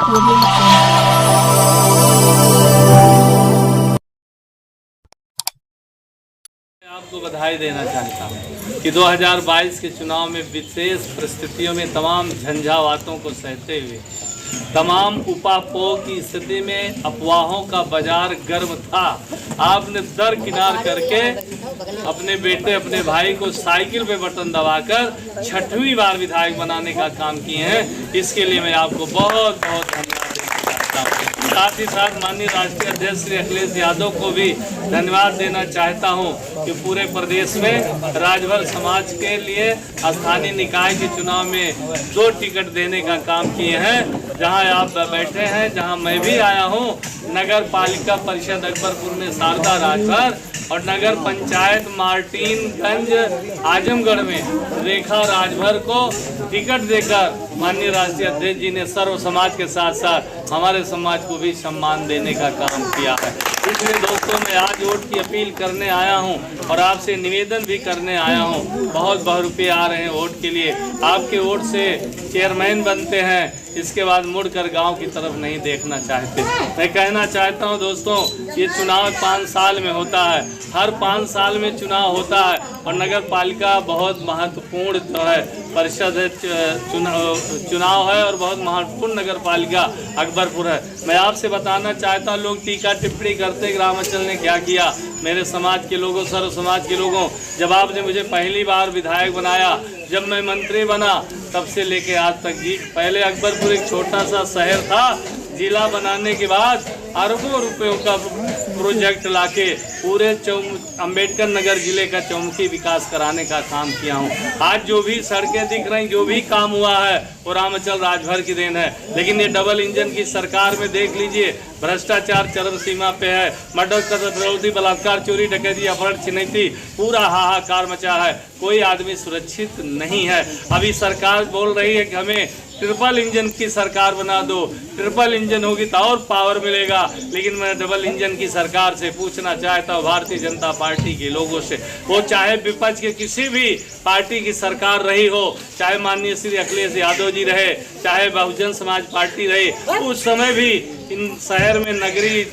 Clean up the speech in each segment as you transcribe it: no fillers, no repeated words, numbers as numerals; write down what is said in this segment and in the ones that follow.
आपको बधाई देना चाहता हूँ कि 2022 के चुनाव में विशेष परिस्थितियों में तमाम झंझावातों को सहते हुए, तमाम उपापोह की स्थिति में अफवाहों का बाजार गर्म था, आपने दरकिनार करके अपने बेटे अपने भाई को साइकिल पे बटन दबाकर 6वीं बार विधायक बनाने का काम किए हैं। इसके लिए मैं आपको बहुत बहुत धन्यवाद देना चाहता हूँ। साथ ही साथ माननीय राष्ट्रीय अध्यक्ष श्री अखिलेश यादव को भी धन्यवाद देना चाहता हूं कि पूरे प्रदेश में राजभर समाज के लिए स्थानीय निकाय के चुनाव में 2 टिकट देने का काम किए हैं। जहां आप बैठे हैं, जहां मैं भी आया हूं, नगर पालिका परिषद अकबरपुर में शारदा राजभर और नगर पंचायत मार्टिनगंज आजमगढ़ में रेखा राजभर को टिकट देकर माननीय राष्ट्रीय अध्यक्ष जी ने सर्व समाज के साथ साथ हमारे समाज को भी सम्मान देने का काम किया है। इसलिए दोस्तों, मैं आज वोट की अपील करने आया हूं और आपसे निवेदन भी करने आया हूं। बहुत रुपये आ रहे हैं वोट के लिए, आपके वोट से चेयरमैन बनते हैं, इसके बाद मुड़कर गांव की तरफ नहीं देखना चाहते। मैं कहना चाहता हूं दोस्तों, ये चुनाव 5 साल में होता है, हर 5 साल में चुनाव होता है और नगर पालिका बहुत महत्वपूर्ण जो है परिषद चुनाव है और बहुत महत्वपूर्ण नगर पालिका अकबरपुर है। मैं आपसे बताना चाहता हूँ, लोग टीका टिप्पणी करते कि रामाचल ने क्या किया। मेरे समाज के लोगों, सर्व समाज के लोगों, जब आपने मुझे पहली बार विधायक बनाया, जब मैं मंत्री बना, तब से लेके आज तक जी, पहले अकबरपुर एक छोटा सा शहर था, जिला बनाने के बाद अरबों रुपयों का प्रोजेक्ट लाके पूरे अंबेडकर नगर जिले का चौमुखी विकास कराने का काम किया हूँ। आज जो भी सड़कें दिख रही, जो भी काम हुआ है वो रामाचल राजभर की देन है। लेकिन ये डबल इंजन की सरकार में देख लीजिए, भ्रष्टाचार चरम सीमा पे है, मर्डर, कत्ल, बलात्कार, चोरी, डकैती, अपहरण, छिनैती, पूरा हाहाकार मचा है। कोई आदमी सुरक्षित नहीं है। अभी सरकार बोल रही है कि हमें ट्रिपल इंजन की सरकार बना दो, ट्रिपल इंजन होगी तो और पावर मिलेगा। लेकिन मैं डबल इंजन की सरकार से पूछना चाहता हूँ, भारतीय जनता पार्टी के लोगों से, वो चाहे विपक्ष के किसी भी पार्टी की सरकार रही हो, चाहे माननीय श्री अखिलेश यादव जी रहे, चाहे बहुजन समाज पार्टी रही, उस समय भी इन शहर में नगरीय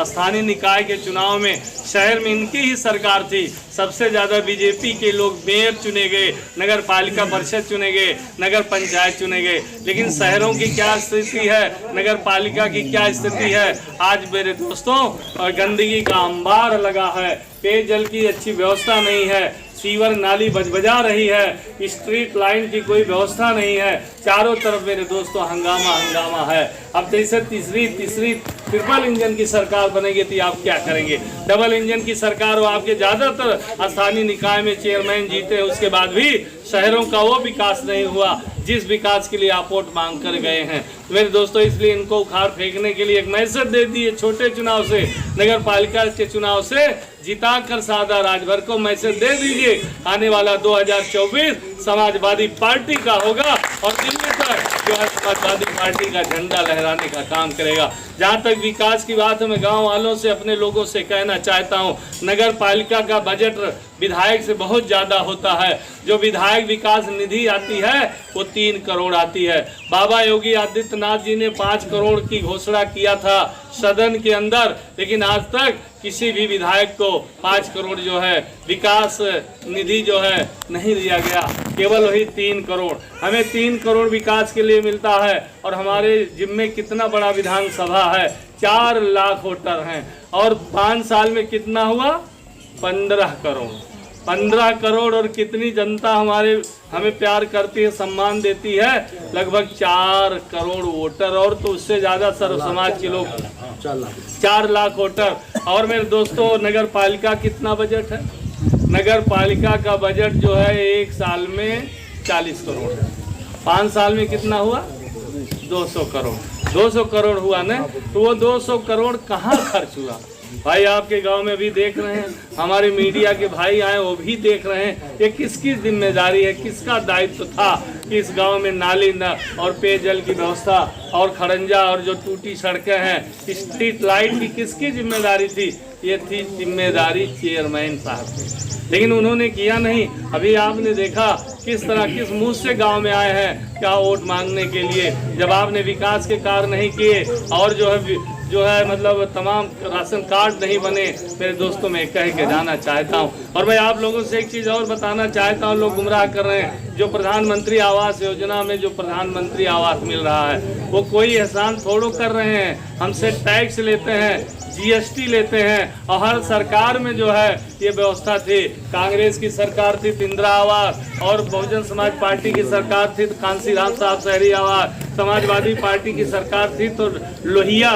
स्थानीय निकाय के चुनाव में शहर में इनकी ही सरकार थी। सबसे ज़्यादा बीजेपी के लोग मेयर चुने गए, नगर पालिका परिषद चुने गए, नगर पंचायत चुने गए। लेकिन शहरों की क्या स्थिति है, नगर पालिका की क्या स्थिति है? आज मेरे दोस्तों, गंदगी का अंबार लगा है, पेयजल की अच्छी व्यवस्था नहीं है, सीवर नाली बजबजा रही है, स्ट्रीट लाइन की कोई व्यवस्था नहीं है, चारों तरफ मेरे दोस्तों हंगामा है। अब जैसे तीसरी ट्रिपल इंजन की सरकार बनेगी तो आप क्या करेंगे? डबल इंजन की सरकार हो, आपके ज़्यादातर स्थानीय निकाय में चेयरमैन जीते, उसके बाद भी शहरों का वो विकास नहीं हुआ जिस विकास के लिए आप वोट मांग कर गए हैं। तो मेरे दोस्तों, इसलिए इनको उखाड़ फेंकने के लिए एक मैसेज दे दिए, छोटे चुनाव से, नगर पालिका के चुनाव से जिता कर शारदा राजभर को मैसेज दे दीजिए, आने वाला 2024 समाजवादी पार्टी का होगा और दिल्ली तक जो है समाजवादी पार्टी का झंडा लहराने का काम करेगा। जहाँ तक विकास की बात है, मैं गाँव वालों से, अपने लोगों से कहना चाहता हूँ, नगर पालिका का बजट विधायक से बहुत ज़्यादा होता है। जो विधायक विकास निधि आती है वो 3 करोड़ आती है। बाबा योगी आदित्यनाथ जी ने 5 करोड़ की घोषणा किया था सदन के अंदर, लेकिन आज तक किसी भी विधायक को 5 करोड़ जो है विकास निधि जो है नहीं दिया गया, केवल वही 3 करोड़। हमें 3 करोड़ विकास के लिए मिलता है और हमारे जिम्मे कितना बड़ा विधानसभा है, 4 लाख वोटर हैं और 5 साल में कितना हुआ? 15 करोड़। 15 करोड़ और कितनी जनता हमें प्यार करती है, सम्मान देती है? लगभग 4 करोड़ वोटर और तो उससे ज़्यादा सर्व समाज के लोग, 4 लाख वोटर। और मेरे दोस्तों, नगर पालिका कितना बजट है? नगर पालिका का बजट जो है 1 साल में 40 करोड़ है, 5 साल में कितना हुआ? 200 करोड़। 200 करोड़ हुआ ना, तो वो 200 करोड़ कहाँ खर्च हुआ? भाई आपके गांव में भी देख रहे हैं, हमारे मीडिया के भाई आए वो भी देख रहे हैं, ये किसकी जिम्मेदारी है, किसका दायित्व था कि इस गांव में नाली न और पेयजल की व्यवस्था और खड़ंजा और जो टूटी सड़कें हैं, स्ट्रीट लाइट की किसकी जिम्मेदारी थी? ये थी जिम्मेदारी चेयरमैन साहब की, लेकिन उन्होंने किया नहीं। अभी आपने देखा किस तरह किस मुंह से गांव में आए हैं क्या वोट मांगने के लिए, जब आपने विकास के कार्य नहीं किए और जो है मतलब तमाम राशन कार्ड नहीं बने। मेरे दोस्तों, मैं कह के जाना चाहता हूं और मैं आप लोगों से एक चीज़ और बताना चाहता हूं, लोग गुमराह कर रहे हैं। जो प्रधानमंत्री आवास योजना में जो प्रधानमंत्री आवास मिल रहा है वो कोई एहसान थोड़ो कर रहे हैं, हमसे टैक्स लेते हैं, जीएसटी लेते हैं और हर सरकार में जो है ये व्यवस्था थी। कांग्रेस की सरकार थी तो इंदिरा आवास, और बहुजन समाज पार्टी की सरकार थी तो कांसीराम साहब शहरी आवास, समाजवादी पार्टी की सरकार थी तो लोहिया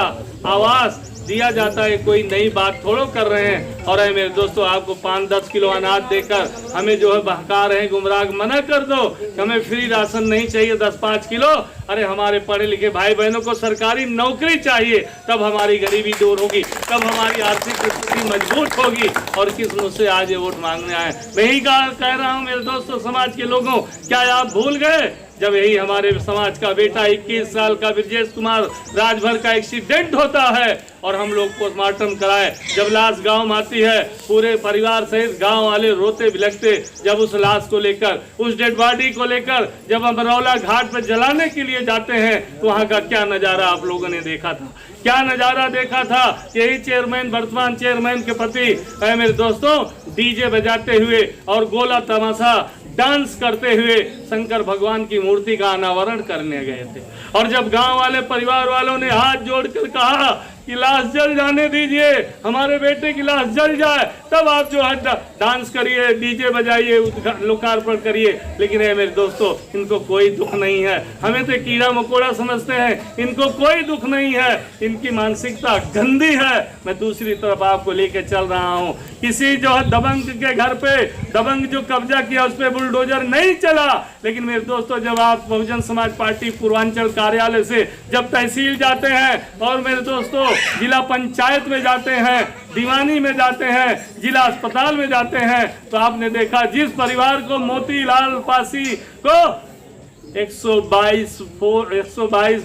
आवास दिया जाता है। कोई नई बात थोड़ो कर रहे हैं। और है मेरे दोस्तों, आपको 5-10 किलो अनाज देकर हमें जो है बहका रहे हैं, गुमराह, मना कर दो कि हमें फ्री राशन नहीं चाहिए 10-5 किलो। अरे हमारे पढ़े लिखे भाई बहनों को सरकारी नौकरी चाहिए, तब हमारी गरीबी दूर होगी, तब हमारी आर्थिक स्थिति मजबूत होगी। और किस मुझ से आज ये वोट मांगने आए? मैं ही कह रहा हूँ मेरे दोस्तों, समाज के लोगों, क्या आप भूल गए जब यही हमारे समाज का बेटा 21 साल का ब्रजेश कुमार राजभर का एक्सीडेंट होता है और हम लोग पोस्टमार्टम कराए, जब लाश गांव में आती है पूरे परिवार सहित गांव वाले रोते बिलखते, जब उस लाश को लेकर, उस डेड बॉडी को लेकर जब अमरौला घाट पर जलाने के लिए जाते हैं तो वहां का क्या नज़ारा आप लोगों ने देखा था? क्या नज़ारा देखा था? यही चेयरमैन, वर्तमान चेयरमैन के पति है मेरे दोस्तों, डीजे बजाते हुए और गोला तमाशा डांस करते हुए शंकर भगवान की मूर्ति का अनावरण करने गए थे। और जब गांव वाले परिवार वालों ने हाथ जोड़कर कहा कि लाश जल जाने दीजिए, हमारे बेटे की लाश जल जाए, तब आप जो है डांस करिए, डीजे बजाइए, लोकार्पण करिए। लेकिन है मेरे दोस्तों, इनको कोई दुख नहीं है। हमें तो कीड़ा मकोड़ा समझते हैं, इनको कोई दुख नहीं है। इनकी मानसिकता गंदी है। मैं दूसरी तरफ आपको लेके चल रहा हूँ, किसी जो है दबंग के घर पे, दबंग जो कब्जा किया उस पर बुलडोजर नहीं चला। लेकिन मेरे दोस्तों, जब आप बहुजन समाज पार्टी पूर्वांचल कार्यालय से जब तहसील जाते हैं और मेरे दोस्तों जिला पंचायत में जाते हैं, दीवानी में जाते हैं, जिला अस्पताल में जाते हैं, तो आपने देखा जिस परिवार को मोतीलाल पासी को 122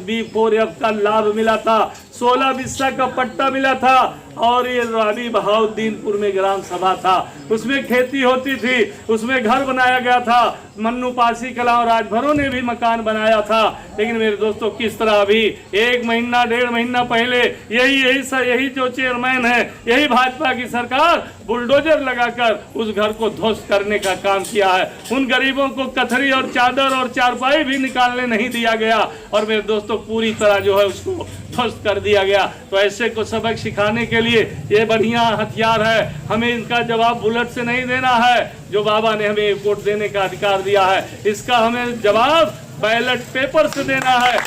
B4F का लाभ मिला था, 16 बिस्सा का पट्टा मिला था, और ये रानी बहाउद्दीनपुर में ग्राम सभा था, उसमें खेती होती थी, उसमें घर बनाया गया था, मन्नू पासी कला और राजभरों ने भी मकान बनाया था। लेकिन मेरे दोस्तों, किस तरह अभी 1 महीना 1.5 महीना पहले यही जो चेयरमैन है, यही भाजपा की सरकार बुलडोजर लगाकर उस घर को ध्वस्त करने का काम किया है। उन गरीबों को कथरी और चादर और चारपाई भी निकालने नहीं दिया गया और मेरे दोस्तों पूरी तरह जो है उसको ध्वस्त कर दिया गया। तो ऐसे को सबक सिखाने के लिए ये बढ़िया हथियार है। हमें इनका जवाब बुलेट से नहीं देना है, जो बाबा ने हमें वोट देने का अधिकार दिया है, इसका हमें जवाब बैलेट पेपर से देना है।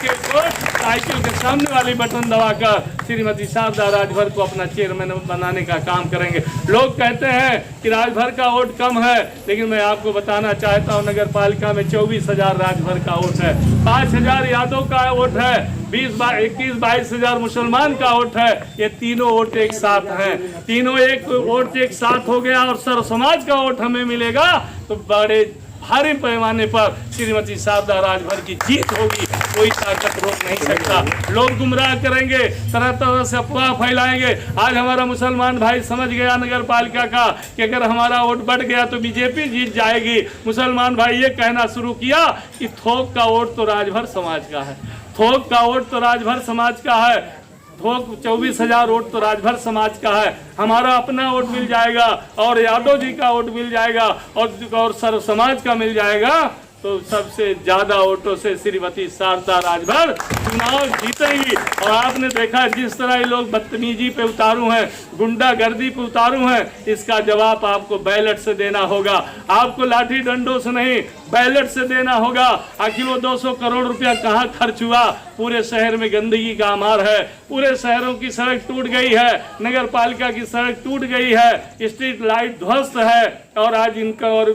एक वोट साइकिल के सामने वाली बटन दबाकर श्रीमती शारदा राजभर को अपना चेयरमैन बनाने का काम करेंगे। लोग कहते हैं कि राजभर का वोट कम है, लेकिन मैं आपको बताना चाहता हूं नगर पालिका में 24,000 राजभर का वोट है, 5,000 यादव का वोट है, 21-22 हजार मुसलमान का वोट है। ये तीनों वोट एक साथ हैं, तीनों एक वोट एक साथ हो गया और सर्व समाज का वोट हमें मिलेगा तो बड़े भारी पैमाने पर श्रीमती शारदा राजभर की जीत होगी। कोई ताकत रोक नहीं सकता। लोग गुमराह करेंगे, तरह तरह से अफवाह फैलाएंगे। आज हमारा मुसलमान भाई समझ गया नगर पालिका का कि अगर हमारा वोट बढ़ गया तो बीजेपी जीत जाएगी। मुसलमान भाई ये कहना शुरू किया कि थोक का वोट तो राजभर समाज का है, थोक का वोट तो राजभर समाज का है, थोक 24,000 वोट तो राजभर समाज का है, हमारा अपना वोट मिल जाएगा और यादव जी का वोट मिल जाएगा और सर्व समाज का मिल जाएगा, तो सबसे ज्यादा वोटों से श्रीमती शारदा राजभर चुनाव जीतेंगी। और आपने देखा जिस तरह ये लोग बदतमीजी पे उतारू हैं, गुंडागर्दी पे उतारू हैं, इसका जवाब आपको बैलेट से देना होगा। आपको लाठी डंडों से नहीं, बैलेट से देना होगा। आखिर वो 200 करोड़ रुपया कहाँ खर्च हुआ? पूरे शहर में गंदगी का आमार है, पूरे शहरों की सड़क टूट गई है, नगर पालिका की सड़क टूट गई है, स्ट्रीट लाइट ध्वस्त है और आज इनका और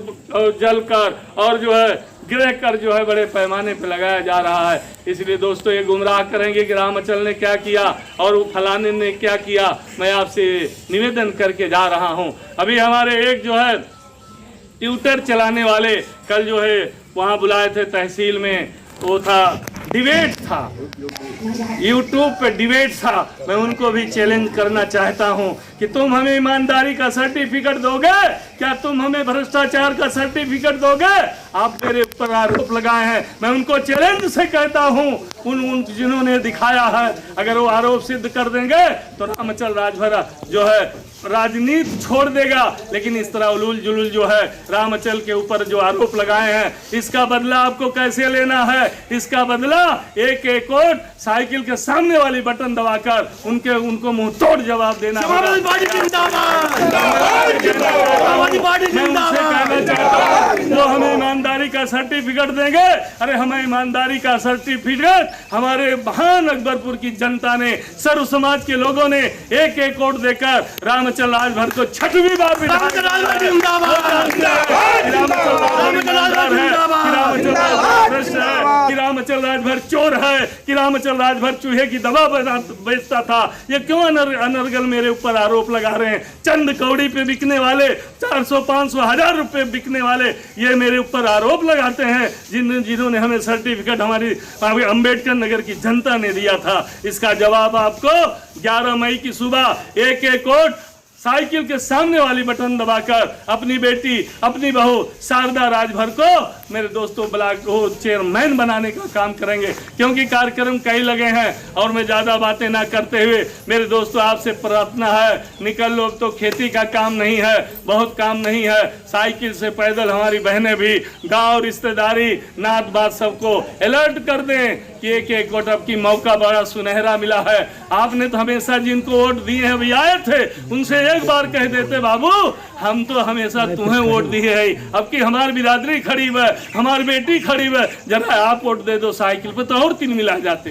जलकर और जो है गिरह कर जो है बड़े पैमाने पर लगाया जा रहा है। इसलिए दोस्तों ये गुमराह करेंगे कि रामचल ने क्या किया और वो फलाने ने क्या किया। मैं आपसे निवेदन करके जा रहा हूँ। अभी हमारे एक जो है ट्विटर चलाने वाले कल जो है वहाँ बुलाए थे तहसील में, वो था डिबेट था, यूट्यूब पे डिबेट था। मैं उनको भी चैलेंज करना चाहता हूं कि तुम हमें ईमानदारी का सर्टिफिकेट दोगे क्या? तुम हमें भ्रष्टाचार का सर्टिफिकेट दोगे? आप मेरे ऊपर आरोप लगाए हैं, मैं उनको चैलेंज से कहता हूं, उन जिन्होंने दिखाया है, अगर वो आरोप सिद्ध कर देंगे तो रामचल राजभर जो है राजनीति छोड़ देगा। लेकिन इस तरह उलूल जुलूल जो है रामचल के ऊपर जो आरोप लगाए हैं, इसका बदला आपको कैसे लेना है? इसका बदला एक एक वोट साइकिल के सामने वाली बटन दबाकर उनको मुंह तोड़ जवाब देना होगा। वो हमें ईमानदारी का सर्टिफिकेट देंगे। अरे हमें ईमानदारी का सर्टिफिकेट हमारे महान अकबरपुर की जनता ने, सर्व समाज के लोगों ने एक एक वोट देकर रामचल राजभर को छठवीं बार कि रामचल राजभर चोर है, कि रामचल राजभर चूहे की दवा बेचता था। ये क्यों अनर्गल मेरे ऊपर आरोप लगा रहे हैं? चंद कौड़ी पे बिकने वाले, 400 500 1000 रुपए बिकने वाले ये मेरे ऊपर आरोप लगाते हैं, जिन्होंने हमें सर्टिफिकेट हमारी अंबेडकर नगर की जनता ने दिया था। इसका जवाब आपको 11 मई की सुबह एक एक वोट साइकिल के सामने वाली बटन दबाकर अपनी बेटी, अपनी बहू शारदा राजभर को मेरे दोस्तों ब्लॉक को चेयरमैन बनाने का काम करेंगे, क्योंकि कार्यक्रम कई लगे हैं। और मैं ज़्यादा बातें ना करते हुए मेरे दोस्तों आपसे प्रार्थना है, निकल लो, तो खेती का काम नहीं है, बहुत काम नहीं है। साइकिल से पैदल हमारी बहनें भी गांव रिश्तेदारी नात बात सबको अलर्ट कर दें कि एक एक वोट अब की मौका बड़ा सुनहरा मिला है। आपने तो हमेशा जिनको वोट दिए हैं अभी आए थे, उनसे एक बार कह देते बाबू हम तो हमेशा तुम्हें वोट दिए है, अब की हमारी बिरादरी खड़ी है, हमारी बेटी खड़ी है, जरा आप वोट दे दो साइकिल पे, तो और तीन मिला जाते।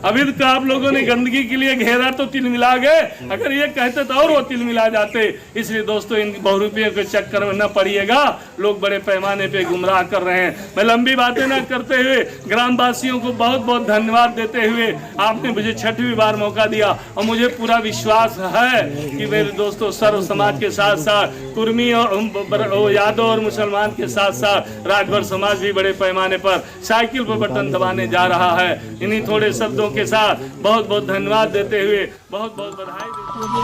अभी तो आप लोगों ने गंदगी के लिए घेरा तो तीन मिला गए, अगर ये कहते तो और वो तीन मिला जाते। इसलिए दोस्तों इन बहुरूपियों के चक्कर में न पड़िएगा, लोग बड़े पैमाने पे गुमराह कर रहे हैं। मैं लंबी बातें न करते हुए ग्रामवासियों को बहुत बहुत धन्यवाद देते हुए आपने मुझे छठवीं बार मौका दिया, और मुझे पूरा विश्वास है कि मेरे दोस्तों सर्व समाज के साथ साथ कुर्मी और यादव और मुसलमान के साथ साथ राजभर समाज भी बड़े पैमाने पर साइकिल पर बटन दबाने जा रहा है। इन्हीं थोड़े शब्दों के साथ बहुत बहुत धन्यवाद देते हुए बहुत बहुत बधाई देते हुए